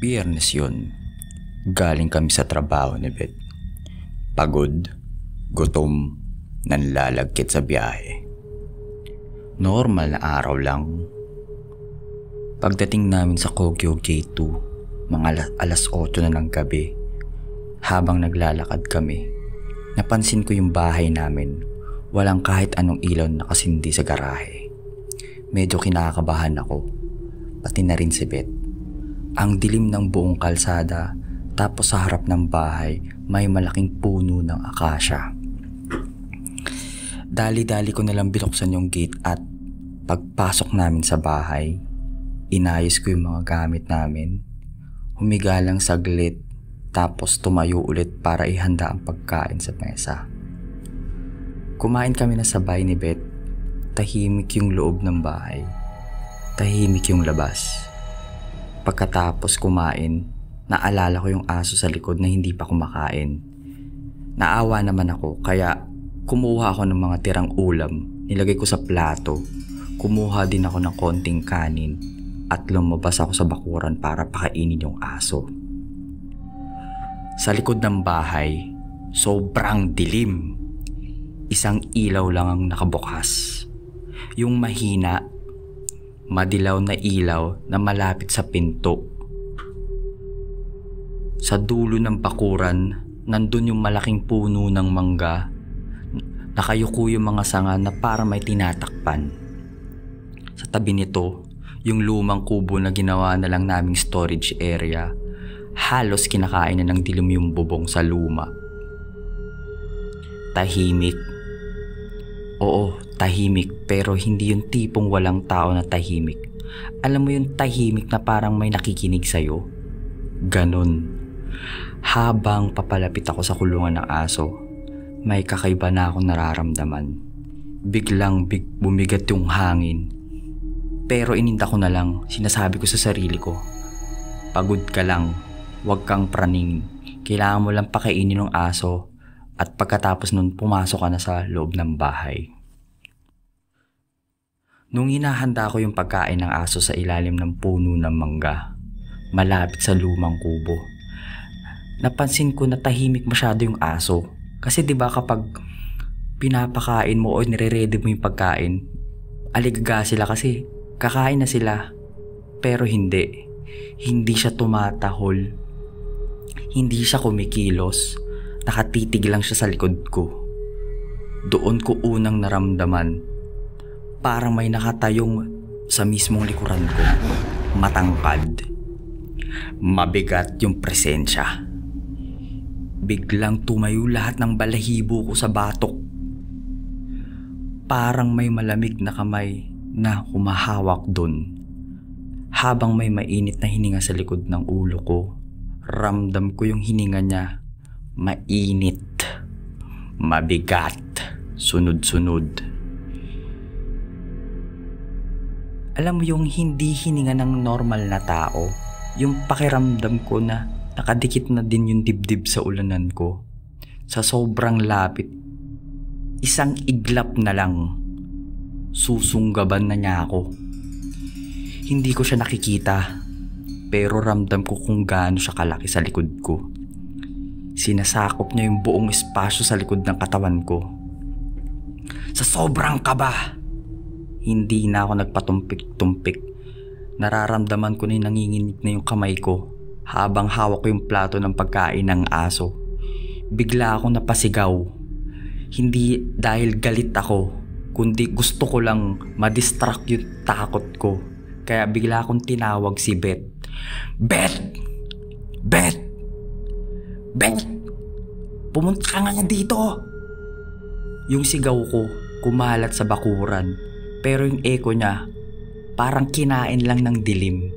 Biyernes yun. Galing kami sa trabaho ni Beth. Pagod, gutom, nanlalagkit sa biyahe. Normal na araw lang. Pagdating namin sa Kogyo Gate 2, mga alas 8 na ng gabi, habang naglalakad kami, napansin ko yung bahay namin. Walang kahit anong ilaw na nakasindi sa garahe. Medyo kinakabahan ako, pati na rin si Beth. Ang dilim ng buong kalsada, tapos sa harap ng bahay may malaking puno ng akasya. Dali-dali ko nalang binuksan yung gate at pagpasok namin sa bahay, inayos ko yung mga gamit namin, humiga lang saglit, tapos tumayo ulit para ihanda ang pagkain sa mesa. Kumain kami na sabay ni Beth. Tahimik yung loob ng bahay, tahimik yung labas. Pagkatapos kumain, naalala ko yung aso sa likod na hindi pa kumakain. Naawa naman ako kaya kumuha ako ng mga tirang ulam, nilagay ko sa plato. Kumuha din ako ng konting kanin at lumabas ako sa bakuran para pakainin yung aso. Sa likod ng bahay, sobrang dilim. Isang ilaw lang ang nakabukas. Yung mahina, madilaw na ilaw na malapit sa pinto. Sa dulo ng bakuran, nandun yung malaking puno ng mangga. Nakayuko yung mga sanga na para may tinatakpan. Sa tabi nito, yung lumang kubo na ginawa na lang naming storage area. Halos kinakain na ng dilim yung bubong sa luma. Tahimik. Oo, tahimik, pero hindi yung tipong walang tao na tahimik. Alam mo yung tahimik na parang may nakikinig sa'yo? Ganon. Habang papalapit ako sa kulungan ng aso, may kakaiba na akong nararamdaman. Biglang bumigat yung hangin. Pero ininda ko na lang, sinasabi ko sa sarili ko, pagod ka lang, huwag kang praning. Kailangan mo lang pakainin ng aso at pagkatapos nun pumasok ka na sa loob ng bahay. Nung hinahanda ko yung pagkain ng aso sa ilalim ng puno ng mangga, malapit sa lumang kubo, napansin ko na tahimik masyado yung aso. Kasi 'di ba kapag pinapakain mo o nire-ready mo yung pagkain, aligaga sila kasi kakain na sila. Pero hindi siya tumatahol, hindi siya kumikilos, nakatitig lang siya sa likod ko. Doon ko unang naramdaman, parang may nakatayong sa mismong likuran ko. Matangkad, mabigat yung presensya. Biglang tumayo lahat ng balahibo ko sa batok. Parang may malamig na kamay na humahawak dun. Habang may mainit na hininga sa likod ng ulo ko, ramdam ko yung hininga niya. Mainit, mabigat, sunod-sunod. Alam mo yung hindi hininga ng normal na tao, yung pakiramdam ko na nakadikit na din yung dibdib sa ulanan ko. Sa sobrang lapit, isang iglap na lang, susunggaban na niya ako. Hindi ko siya nakikita, pero ramdam ko kung gaano siya kalaki sa likod ko. Sinasakop niya yung buong espasyo sa likod ng katawan ko. Sa sobrang kaba, hindi na ako nagpatumpik-tumpik. Nararamdaman ko na yung nanginginig na yung kamay ko habang hawak ko yung plato ng pagkain ng aso. Bigla akong napasigaw. Hindi dahil galit ako, kundi gusto ko lang madistract yung takot ko. Kaya bigla akong tinawag si Beth. Beth! Beth! Beth! Pumunta ka nga dito! Yung sigaw ko kumalat sa bakuran, pero yung echo niya parang kinain lang ng dilim.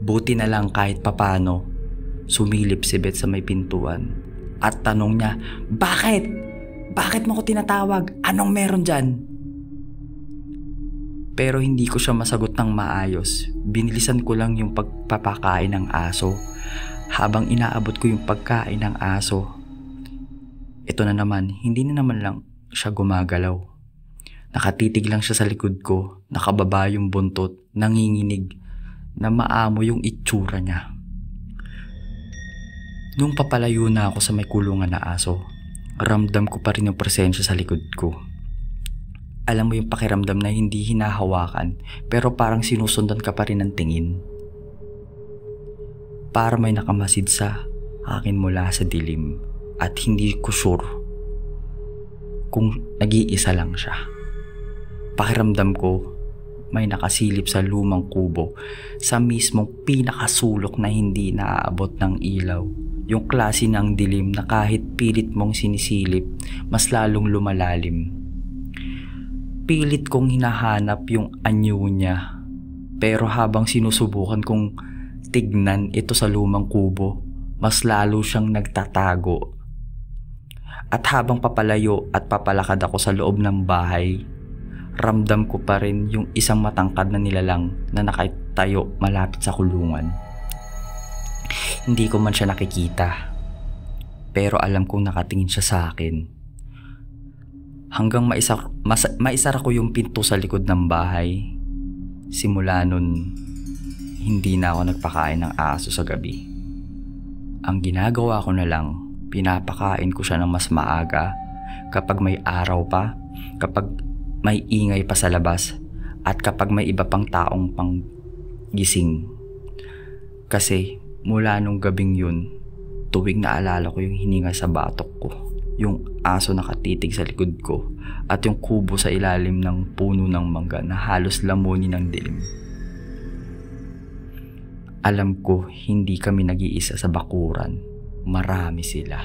Buti na lang kahit papano sumilip si Beth sa may pintuan at tanong niya, Bakit? Bakit mo ko tinatawag? Anong meron dyan? Pero hindi ko siya masagot ng maayos. Binilisan ko lang yung pagpapakain ng aso. Habang inaabot ko yung pagkain ng aso, ito na naman, hindi na naman lang siya gumagalaw. Nakatitig lang siya sa likod ko, nakababa yung buntot, nanginginig. na maamo yung itsura niya. Nung papalayo na ako sa may kulungan na aso, ramdam ko pa rin yung presensya sa likod ko. Alam mo yung pakiramdam na hindi hinahawakan pero parang sinusundan ka pa rin ng tingin. Para may nakamasid sa akin mula sa dilim at hindi ko sure kung nag-iisa lang siya. Pakiramdam ko may nakasilip sa lumang kubo sa mismong pinakasulok na hindi naaabot ng ilaw. Yung klase ng dilim na kahit pilit mong sinisilip, mas lalong lumalalim. Pilit kong hinahanap yung anyo niya. Pero habang sinusubukan kong tignan ito sa lumang kubo, mas lalo siyang nagtatago. At habang papalayo at papalakad ako sa loob ng bahay, ramdam ko pa rin yung isang matangkad na nilalang na nakatayo malapit sa kulungan. Hindi ko man siya nakikita, pero alam kong nakatingin siya sa akin. Hanggang maisara ko yung pinto sa likod ng bahay. Simula nun, hindi na ako nagpakain ng aso sa gabi. Ang ginagawa ko na lang, pinapakain ko siya ng mas maaga kapag may araw pa, kapag may ingay pa sa labas, at kapag may iba pang taong pang gising. Kasi mula nung gabing yun, tuwing naalala ko yung hininga sa batok ko, yung aso nakatitig sa likod ko, at yung kubo sa ilalim ng puno ng mangga na halos lamunin ng dilim. Alam ko hindi kami nag-iisa sa bakuran. Marami sila.